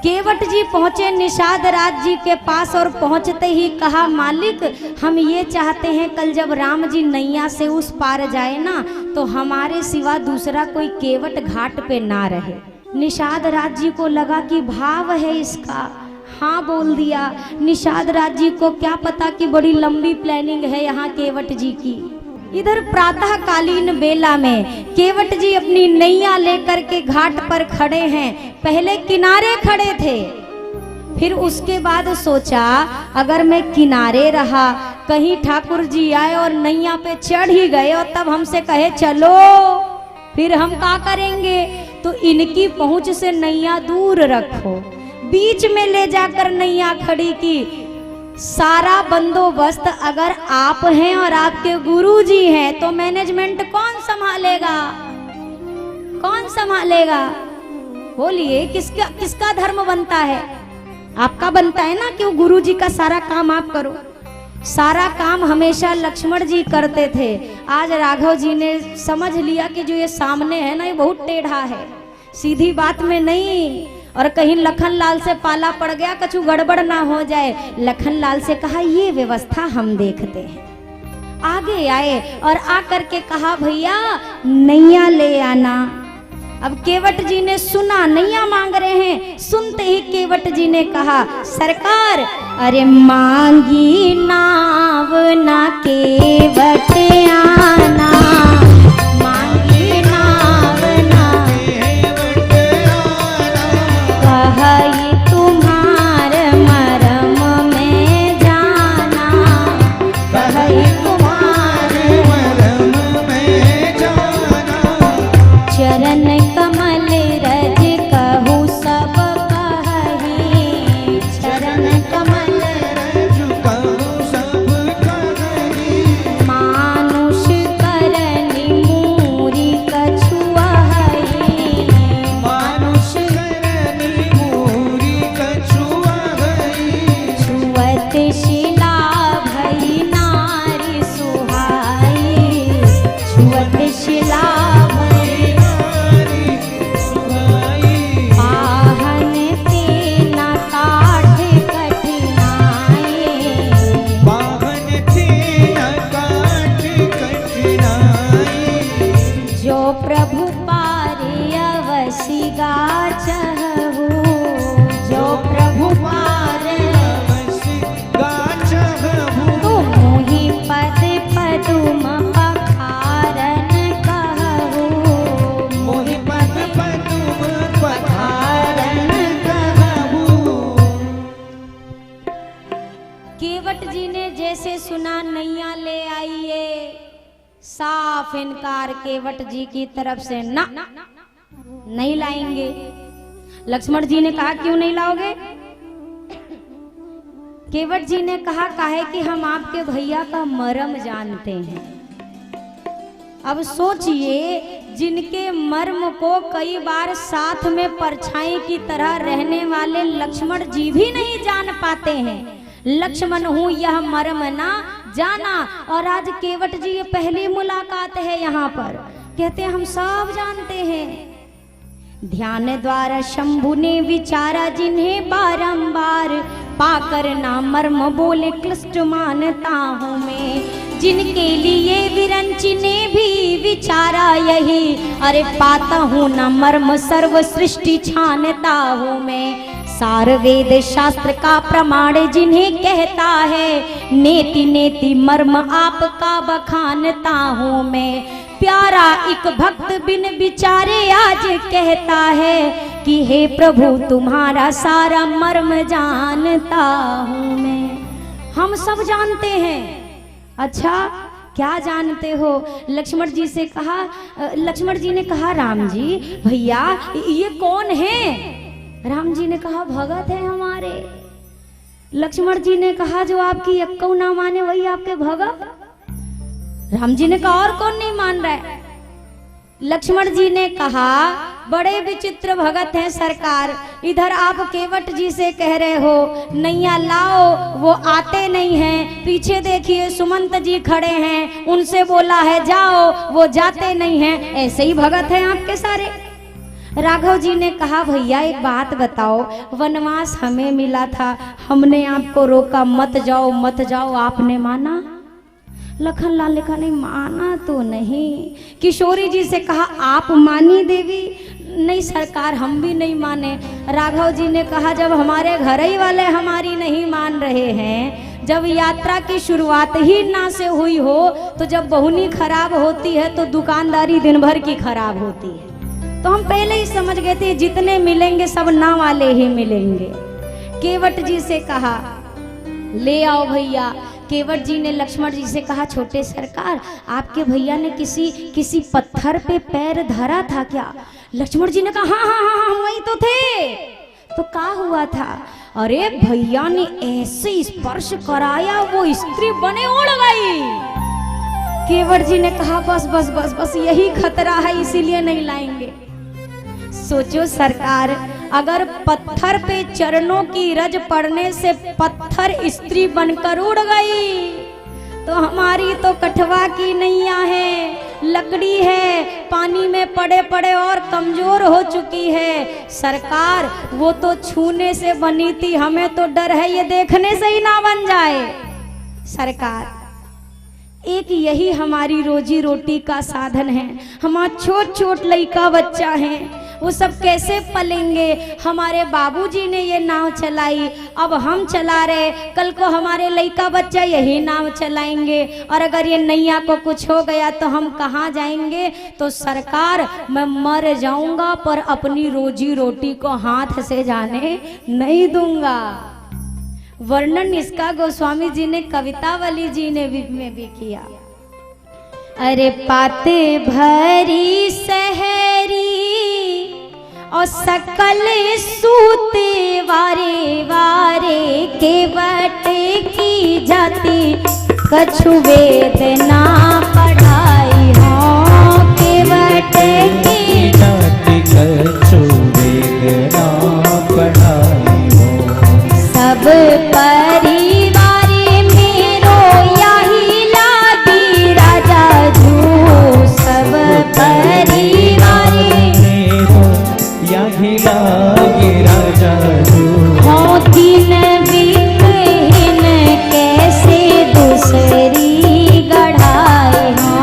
केवट जी पहुंचे निषाद राज जी के पास और पहुंचते ही कहा, मालिक हम ये चाहते हैं कल जब राम जी नैया से उस पार जाए ना तो हमारे सिवा दूसरा कोई केवट घाट पे ना रहे। निषाद राज जी को लगा कि भाव है इसका, हाँ बोल दिया। निषाद राज जी को क्या पता कि बड़ी लंबी प्लानिंग है यहाँ केवट जी की। इधर प्रातः कालीन बेला में केवट जी अपनी नैया लेकर के घाट पर खड़े हैं। पहले किनारे खड़े थे, फिर उसके बाद सोचा अगर मैं किनारे रहा कहीं ठाकुर जी आए और नैया पे चढ़ ही गए और तब हमसे कहे चलो, फिर हम क्या करेंगे। तो इनकी पहुंच से नैया दूर रखो, बीच में ले जाकर नैया खड़ी की। सारा बंदोबस्त अगर आप हैं और आपके गुरुजी हैं तो मैनेजमेंट कौन संभालेगा, कौन संभालेगा? बोलिए किसका धर्म बनता है? आपका बनता है ना कि वो गुरुजी का सारा काम आप करो। सारा काम हमेशा लक्ष्मण जी करते थे। आज राघव जी ने समझ लिया कि जो ये सामने है ना ये बहुत टेढ़ा है, सीधी बात में नहीं, और कहीं लखनलाल से पाला पड़ गया कछु गड़बड़ ना हो जाए। लखनलाल से कहा ये व्यवस्था हम देखते हैं। आगे आए और आकर के कहा भैया नैया ले आना। अब केवट जी ने सुना नैया मांग रहे हैं, सुनते ही केवट जी ने कहा सरकार अरे मांगी नाव ना केवट आना, मांगी नाव ना कही तुम्हार मरम में जाना, कही तुम्हार मरम में जाना। चरण कमल रज कहू सब कही, चरण कमल रज कहू सब कही। मानुष करनी मूरी कछुआई, मानुष करनी मूरी कछुआई। छुअत शिला भई नारी सुहाई, छुअत शिला सुना नैया ले आइए। साफ इनकार केवट जी की तरफ से, ना नहीं लाएंगे। लक्ष्मण जी ने कहा क्यों नहीं लाओगे? केवट जी ने कहा काहे कि हम आपके भैया का मर्म जानते हैं। अब सोचिए जिनके मर्म को कई बार साथ में परछाई की तरह रहने वाले लक्ष्मण जी भी नहीं जान पाते हैं। लक्ष्मण हूँ यह मर्म ना जाना, और आज केवट जी ये पहली मुलाकात है यहाँ पर। कहते हम सब जानते हैं। ध्यान द्वारा शंभु ने विचारा जिन्हें बारंबार पाकर ना मर्म बोले क्लिष्ट मानता हूँ मैं। जिनके लिए विरंची ने भी विचारा यही, अरे पाता हूँ ना मर्म सर्व सृष्टि छानता हूँ मैं। सार वेद शास्त्र का प्रमाण जिन्हें कहता है, नेति नेति मर्म आपका बखानता हूँ मैं। प्यारा एक भक्त बिन विचारे आज कहता है कि हे प्रभु तुम्हारा सारा मर्म जानता हूँ मैं। हम सब जानते हैं। अच्छा क्या जानते हो? लक्ष्मण जी से कहा, लक्ष्मण जी ने कहा राम जी भैया ये कौन है? राम जी ने कहा भगत है हमारे। लक्ष्मण जी ने कहा जो आपकी यक्कऊ ना माने वही आपके भगत? राम जी ने कहा और कौन नहीं मान रहा है? लक्ष्मण जी ने कहा बड़े विचित्र भगत हैं सरकार। इधर आप केवट जी से कह रहे हो नैया लाओ, वो आते नहीं हैं। पीछे देखिए सुमंत जी खड़े हैं, उनसे बोला है जाओ, वो जाते नहीं हैं। ऐसे ही भगत हैं आपके सारे। राघव जी ने कहा भैया एक बात बताओ, वनवास हमें मिला था, हमने आपको रोका मत जाओ मत जाओ, आपने माना? लखन लाल ने कहा नहीं माना तो नहीं। किशोरी जी से कहा आप मानी देवी? नहीं सरकार हम भी नहीं माने। राघव जी ने कहा जब हमारे घर ही वाले हमारी नहीं मान रहे हैं, जब यात्रा की शुरुआत ही ना से हुई हो, तो जब बहुनी खराब होती है तो दुकानदारी दिन भर की खराब होती है। तो हम पहले ही समझ गए थे जितने मिलेंगे सब ना वाले ही मिलेंगे। केवट जी से कहा ले आओ भैया। केवट जी ने लक्ष्मण जी से कहा छोटे सरकार आपके भैया ने किसी पत्थर पे पैर धरा था क्या? लक्ष्मण जी ने कहा हाँ हाँ हाँ वही तो थे। तो क्या हुआ था? अरे भैया ने ऐसे स्पर्श कराया वो स्त्री बने उड़ गई। केवट जी ने कहा बस बस बस बस यही खतरा है इसीलिए नहीं लाएंगे। सोचो सरकार, अगर पत्थर पे चरणों की रज पड़ने से पत्थर स्त्री बनकर उड़ गई, तो हमारी तो कठवा की नैया है, लकड़ी है, पानी में पड़े पड़े और कमजोर हो चुकी है। सरकार वो तो छूने से बनी थी, हमें तो डर है ये देखने से ही ना बन जाए। सरकार एक यही हमारी रोजी रोटी का साधन है। हमारा छोट छोट लड़का बच्चा है, वो सब कैसे पलेंगे? हमारे बाबूजी ने ये नाव चलाई, अब हम चला रहे, कल को हमारे लड़का बच्चा यही नाव चलाएंगे, और अगर ये नैया को कुछ हो गया तो हम कहाँ जाएंगे? तो सरकार मैं मर जाऊंगा पर अपनी रोजी रोटी को हाथ से जाने नहीं दूंगा। वर्णन इसका गोस्वामी जी ने कवितावली जी ने में भी किया। अरे पाते भरी सहरी और सकल सूते वारे वारे, केवट की जाति कछु वेद ना पढ़ाई हो, केवट की जाति कछु वेद ना पढ़ाई हो। सब परिवार मेरो यही लादी राजा जू, सब परिवार मेरो यही लागी राजा जू। हो दिन बीतहीन कैसे दूसरी गढ़ाई हो,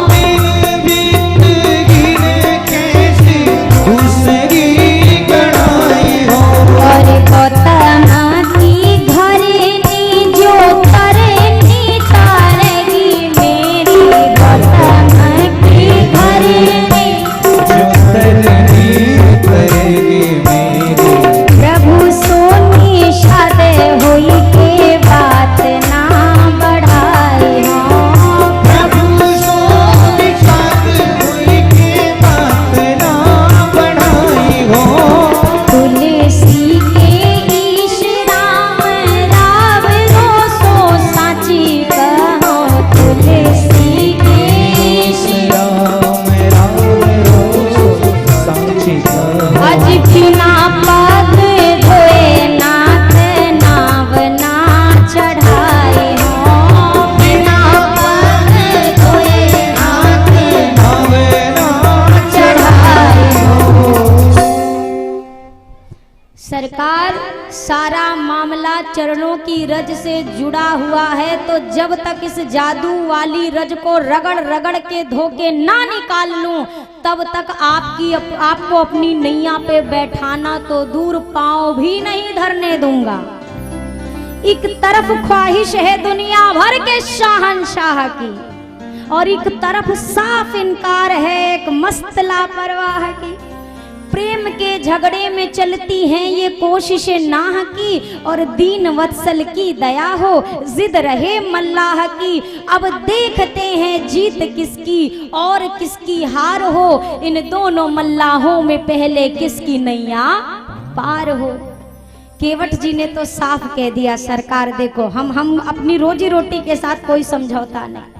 दिन बीतहीन कैसे दूसरी गढ़ाई हो। और गौतम की घरनी जो करनी तारेगी मेरी, गौतम की घरनी जो तरनी करेगी मेरी। प्रभु सोनी शाद हुई के बात ना बढ़ाई हो, प्रभु सोनी शाद हुई के बात ना बढ़ाई हो। तुलसी के ईश राम राव रोसो साची कहो, तुलसी के ईश राम राम रो साची कहो। अज बिना पग धोए नाथ नाव ना चढ़ाए हो, बिना पग धोए नाथ नाव ना चढ़ाए हो। सरकार सारा मामला चरणों की रज से जुड़ा हुआ है, तो जब तक इस जादू वाली रज को रगड़ रगड़ के धोके ना निकाल लूं, तब तक आपको अपनी नैया पे बैठाना तो दूर पांव भी नहीं धरने दूंगा। एक तरफ ख्वाहिश है दुनिया भर के शाहनशाह की, और एक तरफ साफ इनकार है एक मस्त लापरवाह की। प्रेम के झगड़े में चलती हैं ये कोशिशें नाह की, और दीन वत्सल की दया हो जिद रहे मल्लाह की। अब देखते हैं जीत किसकी और किसकी हार हो, इन दोनों मल्लाहों में पहले किसकी नैया पार हो। केवट जी ने तो साफ कह दिया सरकार देखो हम अपनी रोजी रोटी के साथ कोई समझौता नहीं।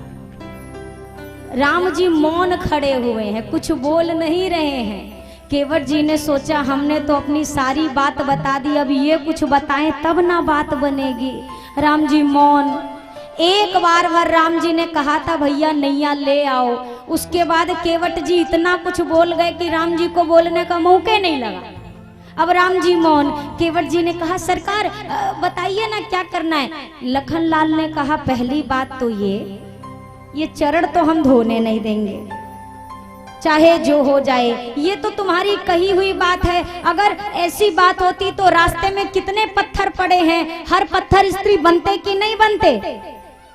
राम जी मौन खड़े हुए हैं, कुछ बोल नहीं रहे हैं। केवट जी ने सोचा हमने तो अपनी सारी बात बता दी, अब ये कुछ बताएं तब ना बात बनेगी। राम जी मौन। एक बार राम जी ने कहा था भैया नैया ले आओ, उसके बाद केवट जी इतना कुछ बोल गए कि राम जी को बोलने का मौके नहीं लगा। अब राम जी मौन। केवट जी ने कहा सरकार बताइए ना क्या करना है। लखनलाल ने कहा पहली बात तो ये चरण तो हम धोने नहीं देंगे, चाहे जो हो जाए। ये तो तुम्हारी कही हुई बात है। अगर ऐसी बात होती तो रास्ते में कितने पत्थर पड़े हैं, हर पत्थर स्त्री बनते कि नहीं बनते,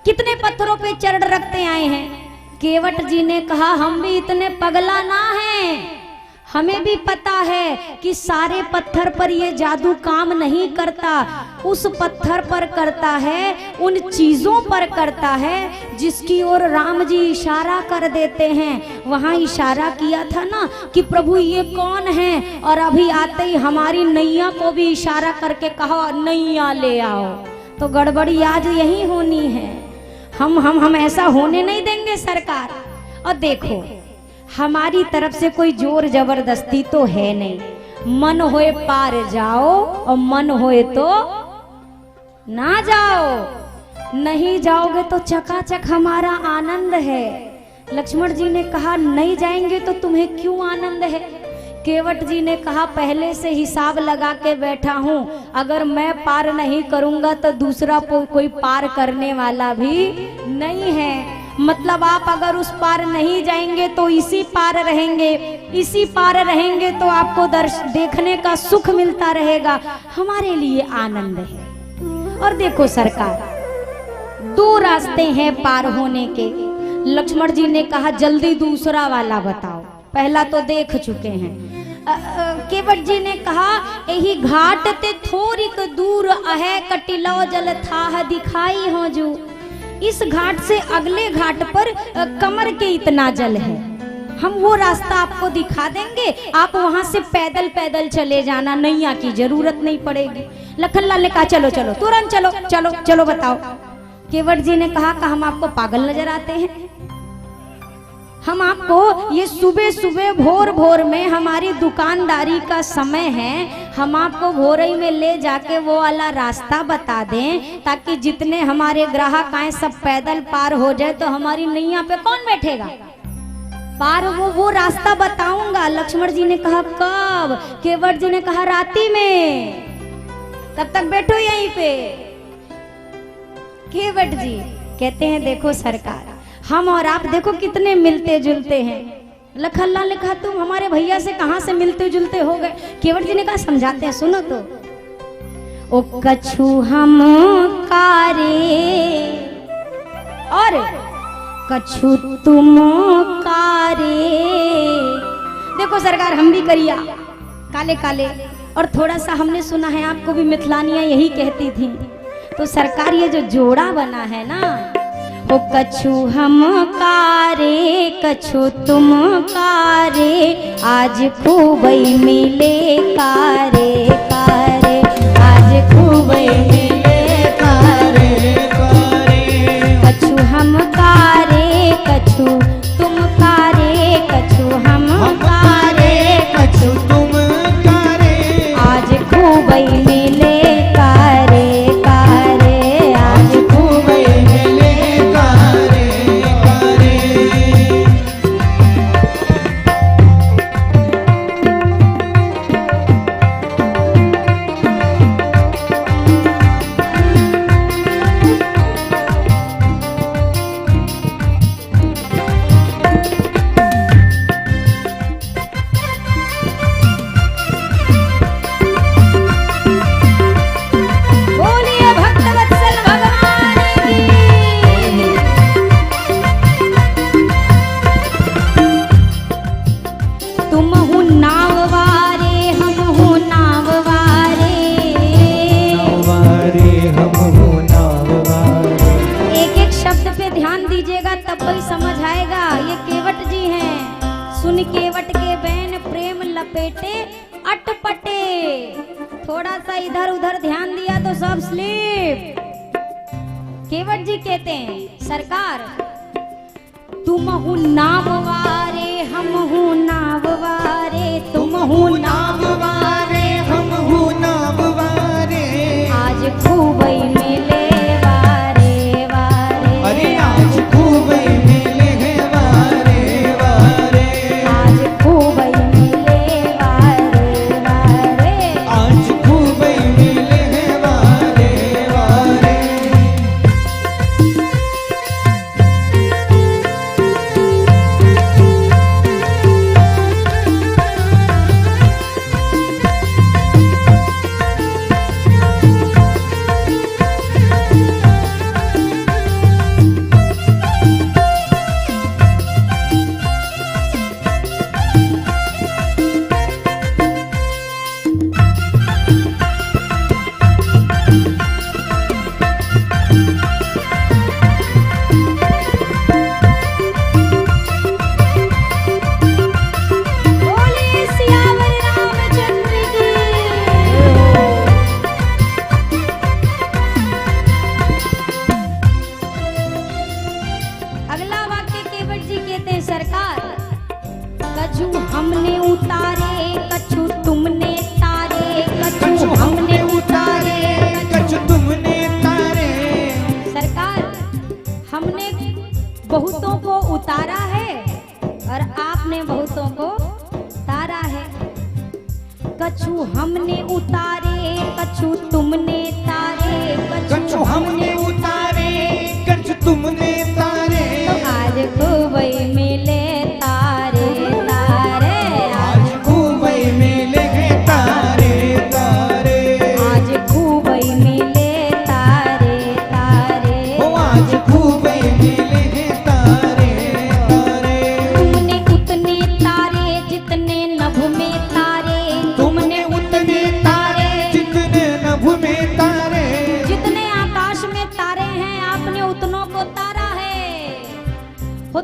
कितने पत्थरों पे चरण रखते आए हैं। केवट जी ने कहा हम भी इतने पगला ना हैं, हमें भी पता है कि सारे पत्थर पर ये जादू काम नहीं करता। उस पत्थर पर करता है, उन चीजों पर करता है जिसकी ओर राम जी इशारा कर देते हैं। वहां इशारा किया था ना कि प्रभु ये कौन है, और अभी आते ही हमारी नैया को भी इशारा करके कहा नैया ले आओ। तो गड़बड़ी आज यही होनी है। हम ऐसा होने नहीं देंगे सरकार। और देखो हमारी तरफ से कोई जोर जबरदस्ती तो है नहीं। मन होए पार जाओ और मन होए तो ना जाओ। नहीं जाओगे तो चकाचक हमारा आनंद है। लक्ष्मण जी ने कहा नहीं जाएंगे तो तुम्हें क्यों आनंद है। केवट जी ने कहा पहले से हिसाब लगा के बैठा हूं, अगर मैं पार नहीं करूंगा तो दूसरा कोई पार करने वाला भी नहीं है। मतलब आप अगर उस पार नहीं जाएंगे तो इसी पार रहेंगे, इसी पार रहेंगे तो आपको देखने का सुख मिलता रहेगा। हमारे लिए आनंद है। और देखो सरकार दो रास्ते हैं पार होने के। लक्ष्मण जी ने कहा जल्दी दूसरा वाला बताओ, पहला तो देख चुके हैं। केवट जी ने कहा यही घाट ते थोड़िक दूर अहे कटिलो जल थाह दिखाई हो जू। इस घाट से अगले घाट पर कमर के इतना जल है, हम वो रास्ता आपको दिखा देंगे, आप वहां से पैदल पैदल चले जाना, नैया की जरूरत नहीं पड़ेगी। लखनलाल ने कहा चलो चलो तुरंत चलो चलो चलो बताओ। केवट जी ने कहा हम आपको पागल नजर आते हैं। हम आपको ये सुबह सुबह भोर भोर में हमारी दुकानदारी का समय है, हम आपको भोरई में ले जाके वो वाला रास्ता बता दें ताकि जितने हमारे ग्राहक आए सब पैदल पार हो जाए तो हमारी नैया पे कौन बैठेगा पार। वो रास्ता बताऊंगा। लक्ष्मण जी ने कहा कब। केवट जी ने कहा राती में, तब तक बैठो यहीं पे। केवट जी कहते हैं देखो सरकार हम और आप देखो कितने मिलते जुलते हैं। लखनलाल ने कहा तुम हमारे भैया से कहां से मिलते जुलते हो गए। केवट जी ने कहा समझाते हैं सुनो तो। ओ कछु हम कारे और कछु तुम कारे। देखो सरकार हम भी करिया काले काले, और थोड़ा सा हमने सुना है आपको भी मिथिलानियां यही कहती थी। तो सरकार ये जो जोड़ा बना है ना, ओ कछु हम कारे कछु तुम कारे, आज खूबई मिले कारे कारे, आज खूबई मिले कारे कारे। कछु हम कारे कछु तुम कारे, कछु हम कारे कछु तुम कारे, आज खूबई मिले कारे कारे, आज खूबई मिले कारे कारे। बोलिए भक्तवत्सल भगवान की। तुम हूँ नाव वारे हम हूँ नाव वारे। नावारे हम हो नावारे। एक एक शब्द पे ध्यान दीजिएगा तब ही समझ आएगा। ये केवट जी हैं। सुन केवट के बैन प्रेम लपेटे अटपटे। थोड़ा सा इधर उधर ध्यान दिया तो सब स्लिप। केवट जी कहते हैं सरकार तुम हूँ नाव वारे हम हूँ नाव वारे, तुम हूँ नाव वारे हम हो नावारे। आज खूबई मिले वारे वारे। अरे आज खूब मिले वारे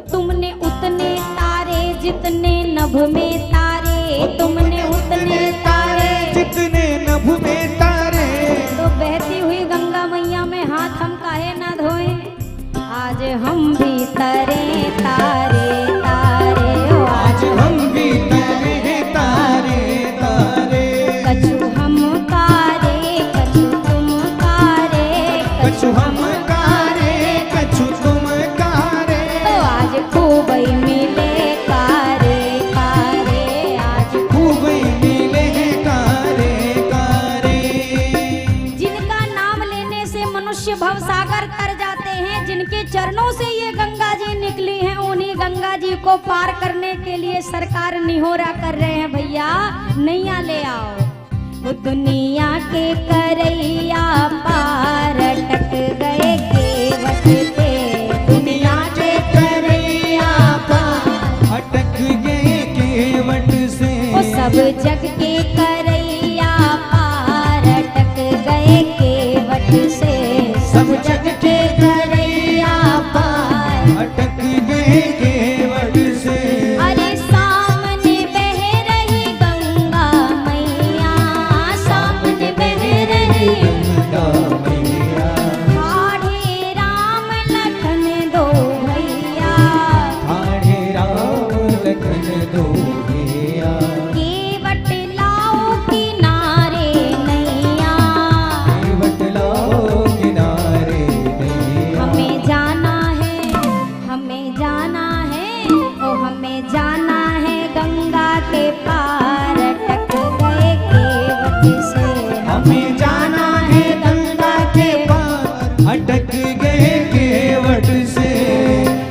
तुमने उतने तारे जितने नभ में तारे, तुमने उतने तारे जितने नभ में तारे। तो बहती हुई गंगा मैया में हाथ हम काहे ना धोए, आज हम भी तरे तारे तारे, ओ आज हम भी तरे तारे तारे। कछु हम कारे कछु तुम कारे, कछु हम कारे कछु तुम कारे। तो आज खूब ही मिले कारे कारे, आज खूब ही मिले कारे कारे। जिनका नाम लेने से मनुष्य भवसागर तर जाते हैं, जिनके चरणों से ये गंगा जी निकली हैं, उन्हीं गंगा जी को पार करने के लिए सरकार निहोरा कर रहे हैं, भैया नैया ले आओ। वो दुनिया के करैया पार अटक गए केवट पे, दुनिया के करैया पार अटक गए केवट से। वो सब जग के करैया पार अटक गए केवट से, सब जग के करैया पार। अटक गए केवट से। अरे सामने बह रही गंगा मैया, सामने बह रही गंगा मैया। ठाढ़े राम लखन दो भैया, ठाढ़े राम लखन दो भैया। केवट लाओ किनारे नैया, केवट लाओ किनारे नैया। हमें जाना है, हमें जाना है, ओ हमें जाना है गंगा के पार, अटक गए केवट से। हमें जाना है गंगा के पार, अटक गए केवट से।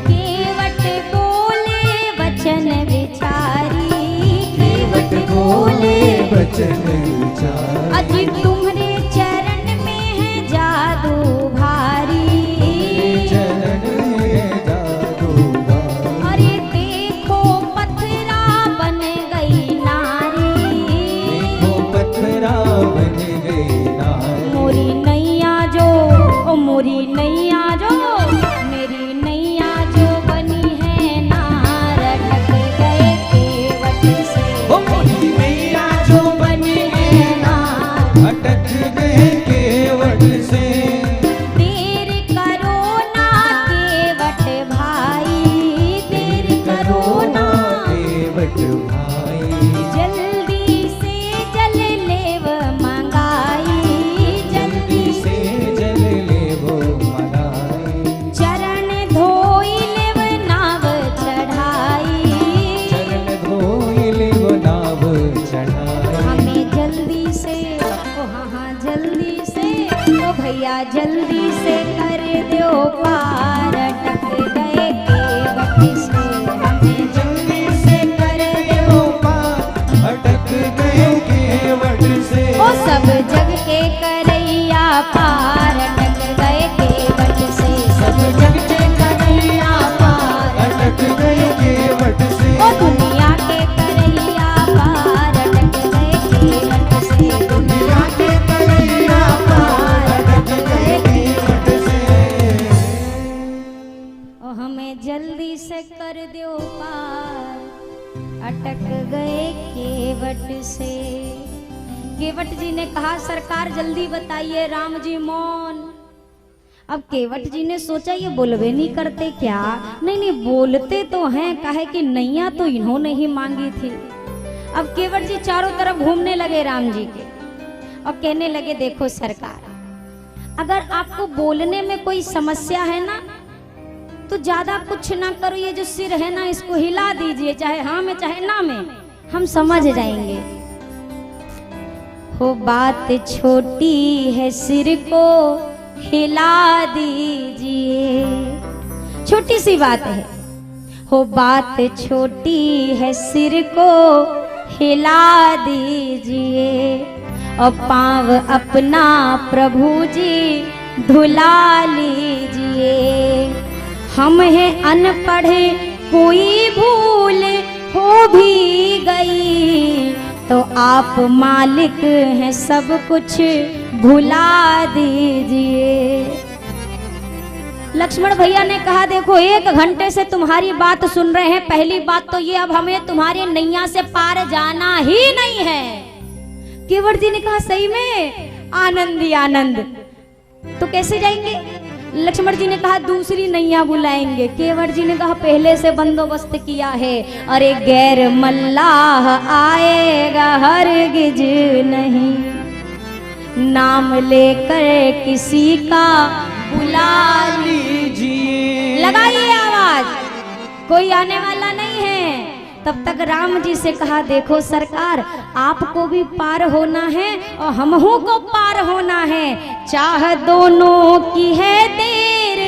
केवट बोले वचन विचारी, केवट बोले बचन विचार। अजी तुम्हारे चरण में है जादू भारी, चरण में जादू भारी। अरे देखो पथरा बन गई नारी, देखो पत्थरा बन गई नारी। मोरी नैया जो, ओ मोरी नैया जो, मेरी नैया जो बनी है नार, अटक गए केवट से। ओ मोरी मैया जो बनी है नार, अटक गए केवट से। देर करो ना केवट भाई, देर करो ना, केवट भाई। जल्दी से जल लेव मंगाई, जल्दी से जल लेवो मनाई। चरण धोई लेव नाव चढ़ाई, चरण धोई लेवो नाव चढ़ाई। हमें जल्दी से, ओ हाँ हाँ जल्दी से, ओ भैया जल्दी से कर दो पार, अटक गए केवट से। हमें जल्दी से कर दो पार, अटक गए केवट से। ओ सब जग के करैया पार, अटक गए केवट से, सब जग के करैया पार। अटक गए केवट से। ओ दुनिया के करैया पार, अटक गए केवट से, दुनिया के करैया पार, अटक गए केवट से। ओ हमें जल्दी से कर दो पार, अटक गए केवट से। केवट जी ने कहा सरकार जल्दी बताइए, राम जी मौन। अब केवट जी ने सोचा ये बोलवे नहीं करते क्या, नहीं नहीं बोलते तो हैं, काहे कि नैया तो इन्होंने ही मांगी थी। अब केवट जी चारों तरफ घूमने लगे राम जी के और कहने लगे देखो सरकार, अगर आपको बोलने में कोई समस्या है ना तो ज्यादा कुछ ना करो, ये जो सिर है ना इसको हिला दीजिए, चाहे हाँ में चाहे ना में, हम समझ जाएंगे। हो बात छोटी है सिर को हिला दीजिए, छोटी सी बात है। हो बात छोटी है सिर को हिला दीजिए, और पाँव अपना प्रभु जी धुला लीजिए। हम हैं अनपढ़ कोई भूल हो भी गई, तो आप मालिक हैं सब कुछ भुला दीजिए। लक्ष्मण भैया ने कहा देखो 1 घंटे से तुम्हारी बात सुन रहे हैं, पहली बात तो ये अब हमें तुम्हारे नैया से पार जाना ही नहीं है। केवट जी ने कहा सही में? आनंद ही आनंद। तो कैसे जाएंगे? लक्ष्मण जी ने कहा दूसरी नैया बुलाएंगे। केवट जी ने कहा पहले से बंदोबस्त किया है। अरे गैर मल्लाह आएगा हरगिज नहीं, नाम लेकर किसी का बुला लीजिए। लगाइए आवाज, कोई आने वाला नहीं है। तब तक राम जी से कहा देखो सरकार, आपको भी पार होना है और हमहू को पार होना है, चाह दोनों की है देर,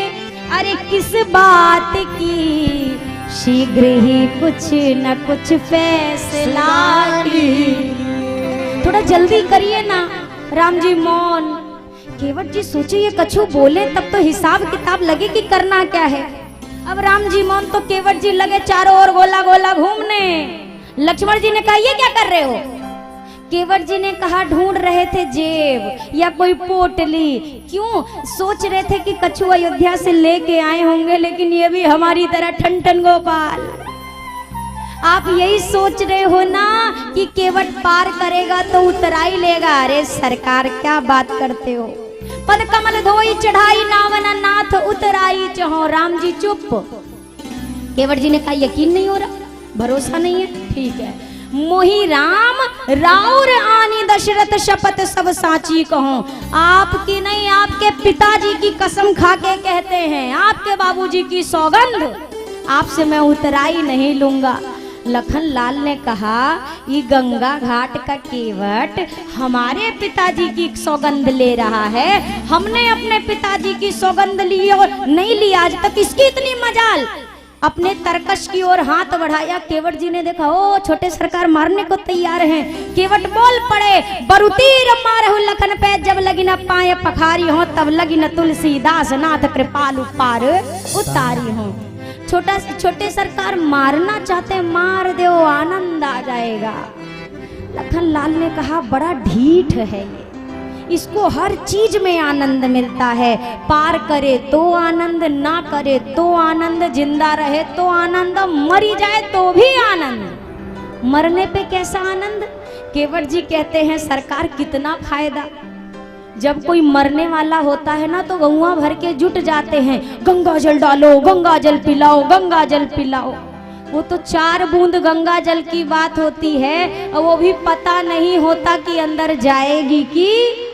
अरे किस बात की, शीघ्र ही कुछ न कुछ फैसला कीजिए। थोड़ा जल्दी करिए ना। राम जी मौन। केवट जी सोचे ये कछु बोले तब तो हिसाब किताब लगे कि करना क्या है। अब राम जी मौन तो केवट जी लगे चारों ओर गोला गोला घूमने। लक्ष्मण जी ने कहा ये क्या कर रहे हो? केवट जी ने कहा ढूंढ रहे थे जेब या कोई पोटली। क्यों? सोच रहे थे कि कछु अयोध्या से लेके आए होंगे, लेकिन ये भी हमारी तरह ठन ठन गोपाल। आप यही सोच रहे हो ना कि केवट पार करेगा तो उतराई लेगा। अरे सरकार क्या बात करते हो? पद कमल धोई चढ़ाई नावन नाथ उतराई चहो। राम जी चुप। केवट जी ने कहा यकीन नहीं हो रहा, भरोसा नहीं है? ठीक है। मोहि राम राउर आनी दशरथ शपथ सब साची कहूं। आपकी नहीं, आपके पिताजी की कसम खा के कहते हैं, आपके बाबूजी की सौगंध, आपसे मैं उतराई नहीं लूंगा। लखन लाल ने कहा ये गंगा घाट का केवट हमारे पिताजी की सौगंध ले रहा है, हमने अपने पिताजी की सौगंध ली और नहीं ली आज तक, इसकी इतनी मजाल। अपने तरकश की ओर हाथ बढ़ाया। केवट जी ने देखा ओ छोटे सरकार मारने को तैयार हैं। केवट बोल पड़े बरुतीर मारहु लखन पे, जब लगी न पाए पखारी हो, तब लगी न तुलसीदास नाथ कृपालु पार उतारी हो। छोटे सरकार मारना चाहते मार दो, आनंद आ जाएगा। लखन लाल ने कहा बड़ा ढीठ है ये, इसको हर चीज में आनंद मिलता है। पार करे तो आनंद, ना करे तो आनंद, जिंदा रहे तो आनंद, मरी जाए तो भी आनंद। मरने पे कैसा आनंद? केवट जी कहते हैं सरकार कितना फायदा। जब कोई मरने वाला होता है ना तो गौवा भर के जुट जाते हैं, गंगा जल डालो, गंगा जल पिलाओ, गंगा जल पिलाओ। वो तो 4 बूंद गंगा जल की बात होती है और वो भी पता नहीं होता कि अंदर जाएगी कि।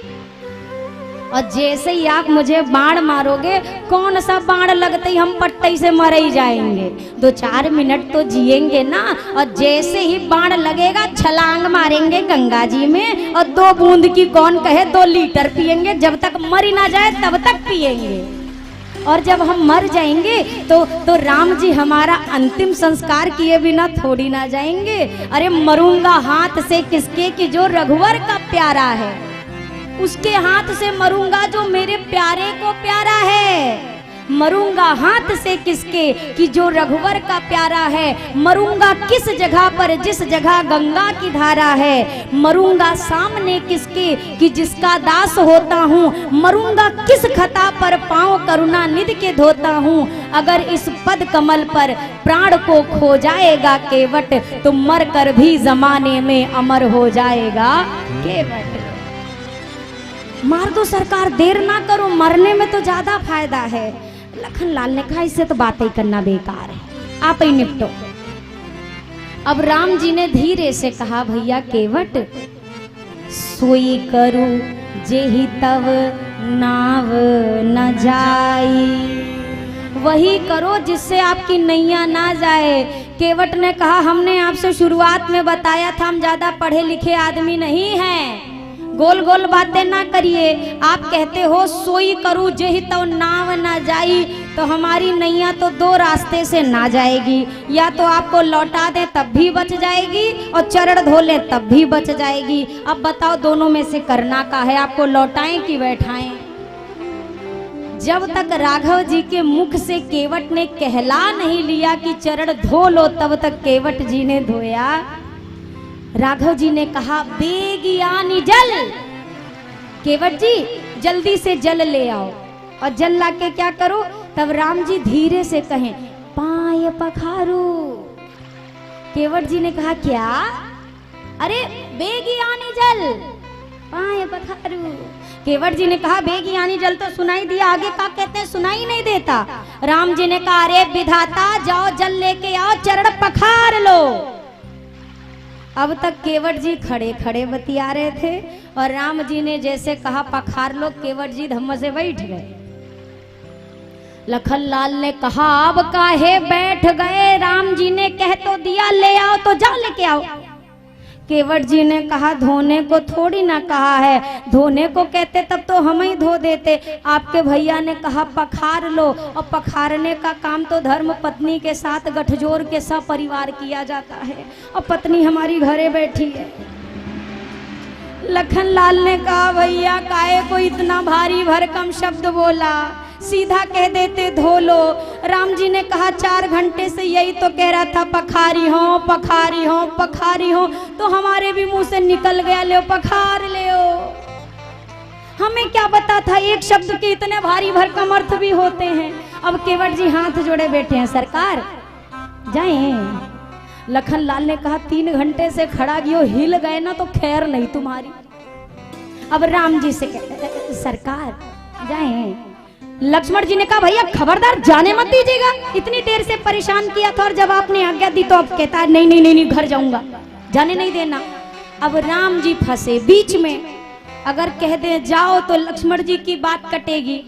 और जैसे ही आप मुझे बाण मारोगे, कौन सा बाण लगते ही हम पट्टी से मर ही जाएंगे। 2-4 मिनट तो जिएंगे ना, और जैसे ही बाण लगेगा छलांग मारेंगे गंगा जी में, और 2 बूंद की कौन कहे 2 लीटर पिएंगे, जब तक मर ही ना जाए तब तक पिएंगे। और जब हम मर जाएंगे तो राम जी हमारा अंतिम संस्कार किए बिना थोड़ी ना जाएंगे। अरे मरूंगा हाथ से किसके कि जो रघुवर का प्यारा है, उसके हाथ से मरूंगा जो मेरे प्यारे को प्यारा है। मरूंगा हाथ से किसके कि जो रघुवर का प्यारा है। मरूंगा किस जगह पर जिस जगह गंगा की धारा है। मरूंगा सामने किसके कि जिसका दास होता हूँ। मरूंगा किस खता पर पांव करुणा निधि के धोता हूँ। अगर इस पद कमल पर प्राण को खो जाएगा केवट, तो मर कर भी जमाने में अमर हो जाएगा केवट। मार दो सरकार, देर ना करो, मरने में तो ज्यादा फायदा है। लखन लाल ने कहा इससे तो बात ही करना बेकार है, आप ही निपटो। अब राम जी ने धीरे से कहा भैया केवट, सोई करू जेहि तव नाव न जाई। वही करो जिससे आपकी नैया ना जाए। केवट ने कहा हमने आपसे शुरुआत में बताया था हम ज्यादा पढ़े लिखे आदमी नहीं हैं, गोल गोल बातें ना करिए। आप कहते हो सोई करूँ जेहि तो नाव ना जाई, तो हमारी नैया तो 2 रास्ते से ना जाएगी। या तो आपको लौटा दें तब भी बच जाएगी, और चरण धो लें तब भी बच जाएगी। अब बताओ दोनों में से करना का है, आपको लौटाएं कि बैठाएं? जब तक राघव जी के मुख से केवट ने कहला नहीं लिया कि चरण धो लो, तब तक केवट जी ने धोया। राघव जी ने कहा बेगियानी जल। केवट जी जल्दी से जल ले आओ, और जल लाके क्या करो, तब राम जी धीरे से कहें पाय पखारू। केवट जी ने कहा क्या? अरे बेगी आनी जल, पाए पखारू। केवट जी ने कहा बेगी आनी जल तो सुनाई दिया, आगे का कहते हैं सुनाई नहीं देता। राम जी ने कहा अरे विधाता जाओ जल लेके आओ, चरण पखार लो। अब तक केवट जी खड़े खड़े बतिया रहे थे और राम जी ने जैसे कहा पखार लो, केवट जी धम्म से बैठ गए। लखनलाल ने कहा अब काहे बैठ गए, राम जी ने कह तो दिया ले आओ तो जा लेके आओ। केवट जी ने कहा धोने को थोड़ी ना कहा है, धोने को कहते तब तो हम ही धो देते। आपके भैया ने कहा पखार लो, और पखारने का काम तो धर्म पत्नी के साथ गठजोड़ के सब परिवार किया जाता है, और पत्नी हमारी घरे बैठी है। लखनलाल ने कहा भैया काहे को इतना भारी भरकम शब्द बोला, सीधा कह देते धो लो। राम जी ने कहा 4 घंटे से यही तो कह रहा था पखारी हो पखारी हो पखारी हो, तो हमारे भी मुंह से निकल गया ले पखार ले। हमें क्या पता था एक शब्द के इतने भारी भरकम अर्थ भी होते हैं। अब केवट जी हाथ जोड़े बैठे हैं, सरकार जाएं। लखनलाल ने कहा 3 घंटे से खड़ा गियो, हिल गए ना तो खैर नहीं तुम्हारी। अब राम जी से सरकार जाएं। लक्ष्मण जी ने कहा भैया खबरदार जाने मत दीजिएगा, इतनी देर से परेशान किया था और जब आपने आज्ञा दी तो अब कहता है नहीं नहीं नहीं, नहीं घर जाऊंगा, जाने नहीं देना। अब राम जी फंसे बीच में, अगर कह दे जाओ तो लक्ष्मण जी की बात कटेगी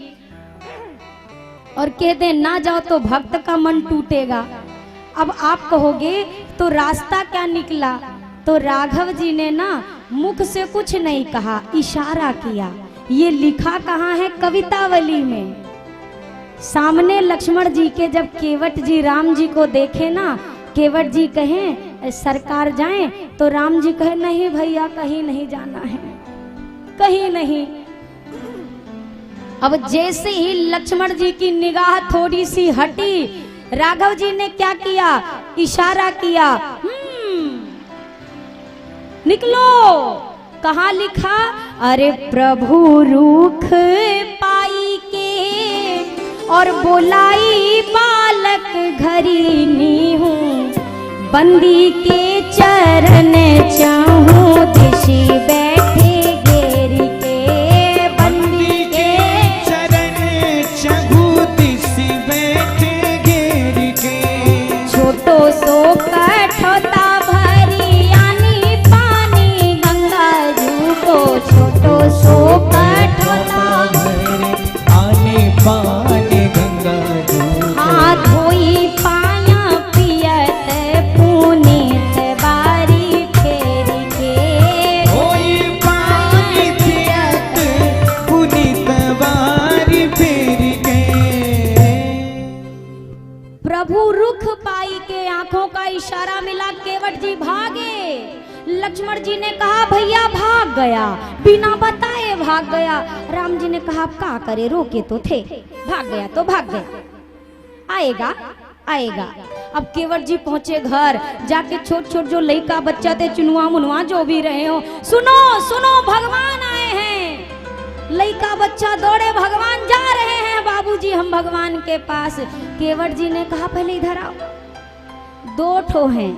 और कह दे ना जाओ तो भक्त का मन टूटेगा। अब आप कहोगे तो रास्ता क्या निकला, तो राघव जी ने ना मुख से कुछ नहीं कहा, इशारा किया। ये लिखा कहाँ है? कवितावली में। सामने लक्ष्मण जी के जब केवट जी राम जी को देखे ना, केवट जी कहें सरकार जाएं, तो राम जी कहे नहीं भैया कहीं नहीं जाना है, कहीं नहीं। अब जैसे ही लक्ष्मण जी की निगाह थोड़ी सी हटी, राघव जी ने क्या किया? इशारा किया, निकलो। कहाँ लिखा? अरे प्रभु रूख पाई के और बोलाई बालक घरी नीहूं, बंदी के चरण चाहूं दिशि बैठे घेरी के, बंदी के चरण चाहूं दिशि बैठे घेरी के। छोटो सो कठोता छोटो सो कठोता आने पाने गंगा जू, हाथ धोई पाया पियत पुनीत बारी फेरी के, धोई पानी पियत पुनीत बारी फेरी के। प्रभु रुख पाई के आंखों का इशारा मिला, केवट जी भागे। लक्ष्मण जी ने कहा भैया भाग गया, बिना बताए भाग गया। राम जी ने कहा क्या करे, रोके तो थे, भाग गया तो भाग गया, आएगा आएगा। अब केवट जी पहुंचे घर, जाके छोट छोट जो लड़का बच्चा थे, चुनुआ मुनुआ जो भी रहे हो, सुनो सुनो भगवान आए हैं। लड़का बच्चा दौड़े, भगवान जा रहे हैं बाबूजी हम भगवान के पास। केवट जी ने कहा पहले इधर आओ, 2 ठो हैं,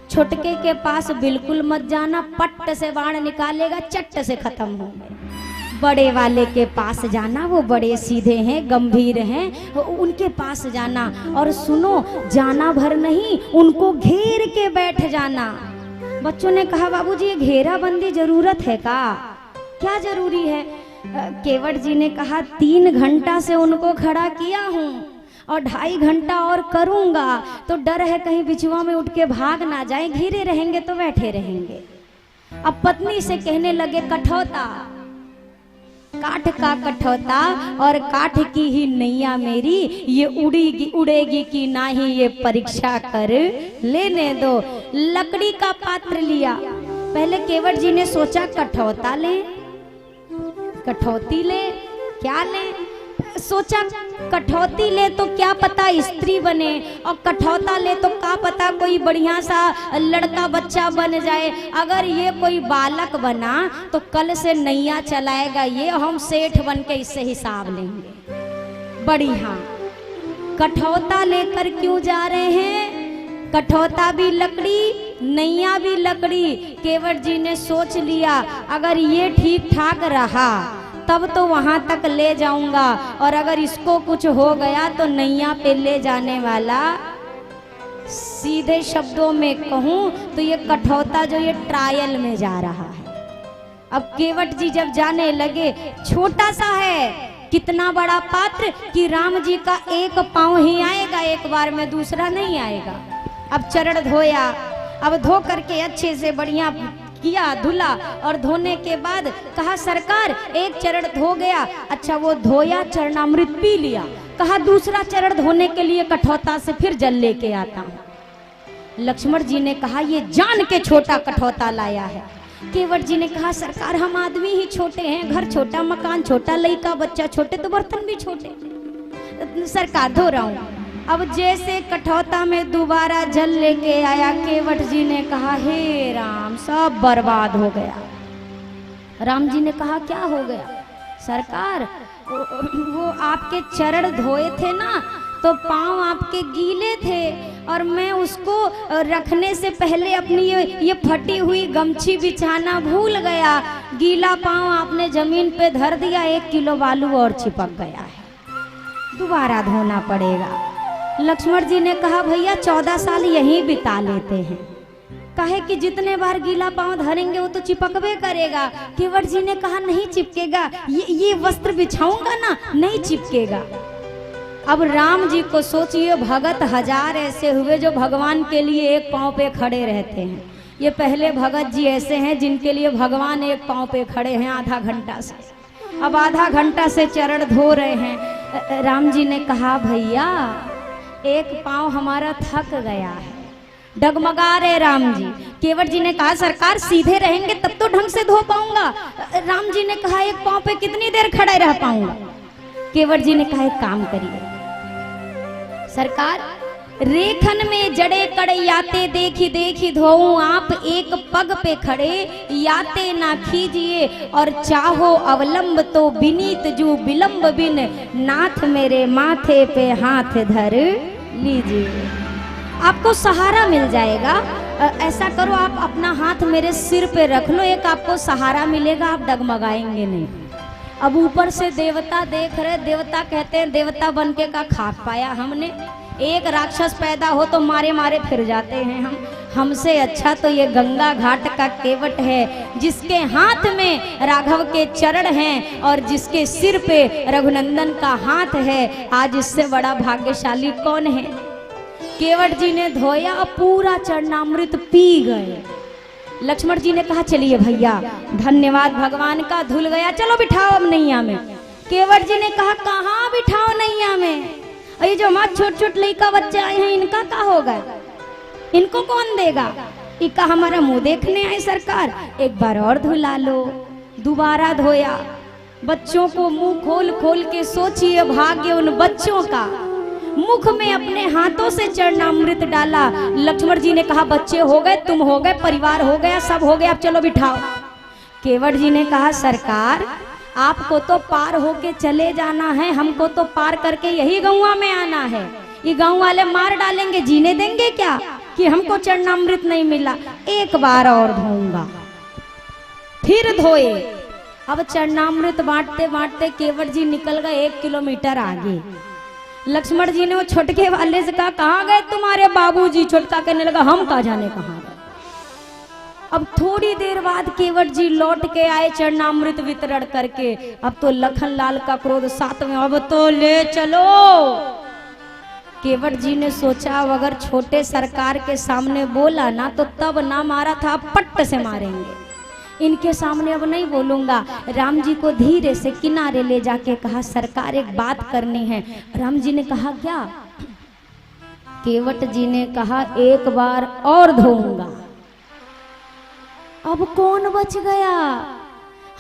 छोटके के पास बिल्कुल मत जाना, पट्ट से बाण निकालेगा, चट्ट से खत्म होंगे। बड़े वाले के पास जाना, वो बड़े सीधे हैं, गंभीर हैं, उनके पास जाना। और सुनो जाना भर नहीं, उनको घेर के बैठ जाना। बच्चों ने कहा बाबूजी ये घेराबंदी जरूरत है का, क्या जरूरी है? केवट जी ने कहा 3 घंटा से उनको खड़ा किया हूँ और 2.5 घंटा और करूंगा, तो डर है कहीं बिछुआ में उठ के भाग ना जाए, घिरे रहेंगे तो बैठे रहेंगे। अब पत्नी से कहने लगे कठौता, काठ का कठौता और काठ की ही नैया मेरी, ये उड़ेगी कि नहीं ये परीक्षा कर लेने दो। लकड़ी का पात्र लिया, पहले केवट जी ने सोचा कठौता ले, कठौती ले, क्या ले? सोचा कठौती ले तो क्या पता स्त्री बने, और कठौता ले तो क्या पता कोई बढ़िया सा लड़का बच्चा बन जाए। अगर ये कोई बालक बना तो कल से नैया चलाएगा ये, हम सेठ बन के इससे हिसाब लेंगे। बढ़िया कठौता लेकर क्यों जा रहे हैं? कठौता भी लकड़ी, नैया भी लकड़ी। केवट जी ने सोच लिया अगर ये ठीक ठाक रहा तब तो वहां तक ले जाऊंगा, और अगर इसको कुछ हो गया तो नैया पे ले जाने वाला। सीधे शब्दों में कहूं तो ये कठौता जो ये ट्रायल में जा रहा है। अब केवट जी जब जाने लगे, छोटा सा है, कितना बड़ा पात्र कि राम जी का एक पांव ही आएगा एक बार में, दूसरा नहीं आएगा। अब चरण धोया, अब धो करके अच्छे से बढ़िया किया, धुला, और धोने के बाद कहा सरकार एक चरण धो गया। अच्छा वो धोया, चरणामृत पी लिया, कहा दूसरा चरण धोने के लिए कठौता से फिर जल लेके आता हूँ। लक्ष्मण जी ने कहा ये जान के छोटा कठौता लाया है। केवट जी ने कहा सरकार हम आदमी ही छोटे हैं, घर छोटा, मकान छोटा, लड़का बच्चा छोटे तो बर्तन भी छोटे, सरकार धो रहा हूँ। अब जैसे कठौता में दोबारा जल लेके आया, केवट जी ने कहा हे राम सब बर्बाद हो गया। राम जी ने कहा क्या हो गया? सरकार वो आपके चरण धोए थे ना तो पांव आपके गीले थे, और मैं उसको रखने से पहले अपनी ये फटी हुई गमछी बिछाना भूल गया, गीला पांव आपने जमीन पे धर दिया, 1 किलो बालू और चिपक गया है, दोबारा धोना पड़ेगा। लक्ष्मण जी ने कहा भैया 14 साल यहीं बिता लेते हैं, कहे कि जितने बार गीला पांव धरेंगे वो तो चिपकबे करेगा। केवट जी ने कहा नहीं चिपकेगा, ये वस्त्र बिछाऊंगा ना, नहीं चिपकेगा। अब राम जी को सोचिए, भगत 1000 ऐसे हुए जो भगवान के लिए एक पांव पे खड़े रहते हैं। ये पहले भगत जी ऐसे हैं जिनके लिए भगवान एक पांव पे खड़े हैं आधा घंटा से। अब आधा घंटा से चरण धो रहे हैं। राम जी ने कहा भैया एक पांव हमारा थक गया है, डगमगा रहे राम जी। केवट जी ने कहा सरकार सीधे रहेंगे तब तो ढंग से धो पाऊंगा। राम जी ने कहा एक पांव पे कितनी देर खड़े रह पाऊंगा? केवट जी ने कहा एक काम करिए सरकार, रेखन में जड़े कड़े याते देखी देखी धोऊं, आप एक पग पे खड़े याते ना कीजिए, और चाहो अवलंब तो विनीत जू विलंब बिन, नाथ मेरे माथे पे हाथ धर लीजिए। आपको सहारा मिल जाएगा। ऐसा करो आप अपना हाथ मेरे सिर पे रख लो, एक आपको सहारा मिलेगा, आप डगमगाएंगे नहीं। अब ऊपर से देवता देख रहे, देवता कहते हैं देवता बनके का खाक पाया हमने, एक राक्षस पैदा हो तो मारे मारे फिर जाते हैं हम। हमसे अच्छा तो ये गंगा घाट का केवट है जिसके हाथ में राघव के चरण हैं और जिसके सिर पे रघुनंदन का हाथ है। आज इससे बड़ा भाग्यशाली कौन है? केवट जी ने धोया, पूरा चरणामृत पी गए। लक्ष्मण जी ने कहा चलिए भैया धन्यवाद भगवान का, धुल गया, चलो बिठाओ अब नैया में। केवट जी ने कहा कहाँ बिठाओ नैया में? ये जो हमारे छोट छोट लड़का बच्चे आए हैं इनका क्या होगा, इनको कौन देगा? इका हमारा मुंह देखने आए सरकार, एक बार और धुला लो। दोबारा धोया, बच्चों को मुंह खोल खोल के सोचिए भाग्य उन बच्चों का। मुख में अपने हाथों से चरणामृत डाला। लक्ष्मण जी ने कहा बच्चे हो गए, तुम हो गए, परिवार हो गया, सब हो गया, अब चलो बिठाओ। केवट जी ने कहा सरकार आपको तो पार होके चले जाना है, हमको तो पार करके यही गौवा में आना है। ये गांव वाले मार डालेंगे, जीने देंगे क्या कि हमको चरणामृत नहीं मिला? एक बार और धोऊंगा। फिर धोए। अब चरणामृत बांटते बांटते केवट जी निकल गए 1 किलोमीटर आगे। लक्ष्मण जी ने वो छोटके वाले से कहा कहाँ गए तुम्हारे बाबूजी? छोटका कहने लगा हम कहाँ जाने कहाँ गए। अब थोड़ी देर बाद केवट जी लौट के आए चरणामृत वितरण करके। अब तो लखन लाल का क्रोध साथ में, अब तो ले चलो। केवट जी ने सोचा अगर छोटे सरकार के सामने बोला ना तो तब ना मारा था, अब पट्ट से मारेंगे। इनके सामने अब नहीं बोलूंगा। राम जी को धीरे से किनारे ले जाके कहा सरकार एक बात करनी है। राम जी ने कहा क्या? केवट जी ने कहा एक बार और धोऊंगा। अब कौन बच गया?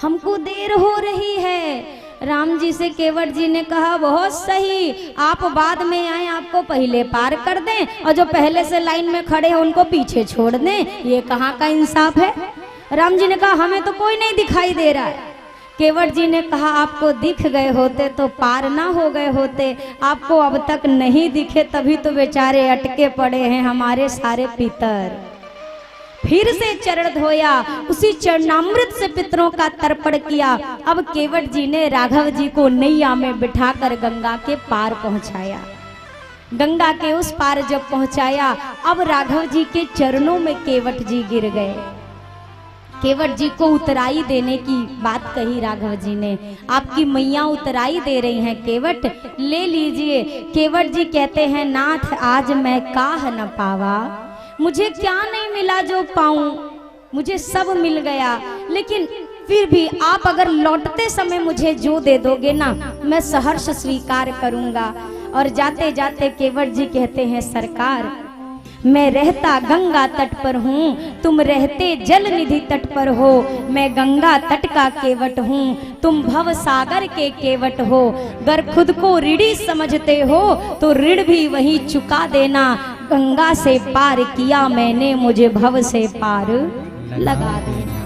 हमको देर हो रही है। राम जी से केवट जी ने कहा बहुत सही, आप बाद में आए, आपको पहले पार कर दें और जो पहले से लाइन में खड़े हैं उनको पीछे छोड़ दें। ये कहाँ का इंसाफ है? राम जी ने कहा हमें तो कोई नहीं दिखाई दे रहा है। केवट जी ने कहा आपको दिख गए होते तो पार ना हो गए होते, आपको अब तक नहीं दिखे तभी तो बेचारे अटके पड़े हैं हमारे सारे पितर। फिर से चरण धोया, उसी चरणामृत से पितरों का तर्पण किया। अब केवट जी ने राघव जी को नैया में बिठाकर गंगा के पार पहुंचाया। गंगा के उस पार जब पहुंचाया, अब राघव जी के चरणों में केवट जी गिर गए। केवट जी को उतराई देने की बात कही राघव जी ने, आपकी मैया उतराई दे रही हैं, केवट ले लीजिए। केवट जी कहते हैं नाथ आज मैं काह न पावा, मुझे क्या नहीं मिला जो पाऊं, मुझे सब मिल गया, लेकिन फिर भी आप अगर लौटते समय मुझे जो दे दोगे ना, मैं सहर्ष स्वीकार करूंगा। और जाते जाते केवट जी कहते हैं सरकार मैं रहता गंगा तट पर हूँ, तुम रहते जल निधि तट पर हो। मैं गंगा तट का केवट हूँ, तुम भव सागर के केवट हो। अगर खुद को ऋणी समझते हो तो ऋण भी वही चुका देना। गंगा से पार किया मैंने, मुझे भव से पार लगा देना।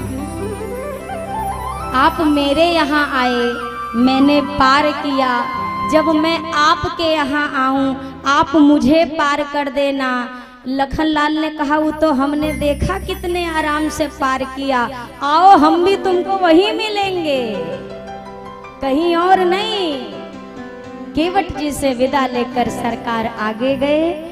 आप मेरे यहाँ आए, मैंने पार किया, जब मैं आपके यहाँ आऊं आप मुझे पार कर देना। लखनलाल ने कहा वो तो हमने देखा कितने आराम से पार किया, आओ हम भी तुमको वहीं मिलेंगे, कहीं और नहीं। केवट जी से विदा लेकर सरकार आगे गए।